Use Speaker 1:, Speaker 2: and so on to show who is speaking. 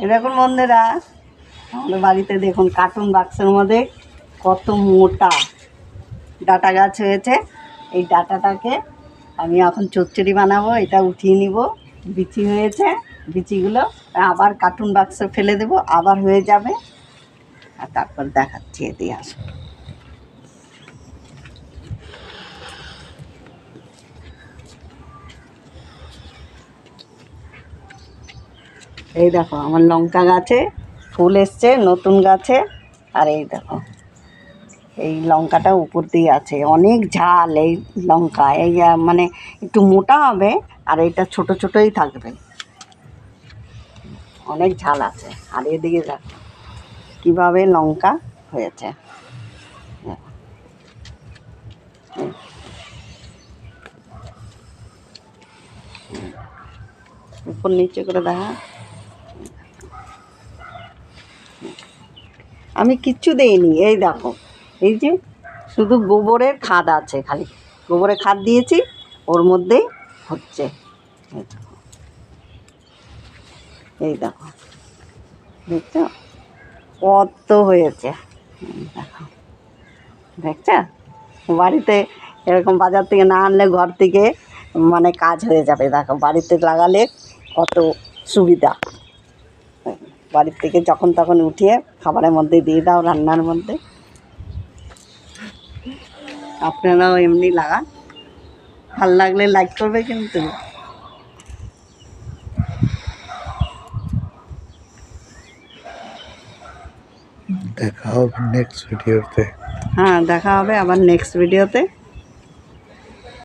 Speaker 1: এই দেখুন বন্ধুরা, আমাদের বাড়িতে দেখুন কার্টুন বাক্সের মধ্যে কত মোটা ডাটা গাছ হয়েছে। এই ডাটাটাকে আমি এখন চচ্চড়ি বানাবো। এটা উঠিয়ে নিব, বিচি হয়েছে, বিচিগুলো আবার কার্টুন বাক্সে ফেলে দেবো, আবার হয়ে যাবে। আর তারপর দেখাচ্ছি, এদিকে আসো। এই দেখো আমার লঙ্কা গাছে ফুল এসছে নতুন গাছে। আর এই দেখো এই লঙ্কাটা উপর দিয়ে আছে, অনেক ঝাল এই লঙ্কা। এই মানে একটু মোটা হবে আর এটা ছোট ছোটই থাকবে, অনেক ঝাল আছে। আর এদিকে দেখো কীভাবে লঙ্কা হয়েছে। উপর নিচে করে দেখা, আমি কিচ্ছু দেইনি। এই দেখো, এই যে শুধু গোবরের খাদ আছে, খালি গোবরের খাদ দিয়েছি, ওর মধ্যেই হচ্ছে। এই দেখো, দেখছো কত হয়েছে। দেখো, দেখছো বাড়িতে এরকম বাজার থেকে না আনলে ঘর থেকে মানে কাজ হয়ে যাবে। দেখো বাড়িতে লাগালে কত সুবিধা। বাড়ির থেকে যখন তখন উঠিয়ে খাবারের মধ্যে দিয়ে দাও, রান্নার মধ্যে। আপনারাও এমনি লাগান, ভাল লাগলে লাইক করবে কিন্তু।
Speaker 2: দেখা হবে নেক্সট ভিডিওতে।
Speaker 1: হ্যাঁ, দেখা হবে আবার নেক্সট ভিডিওতে।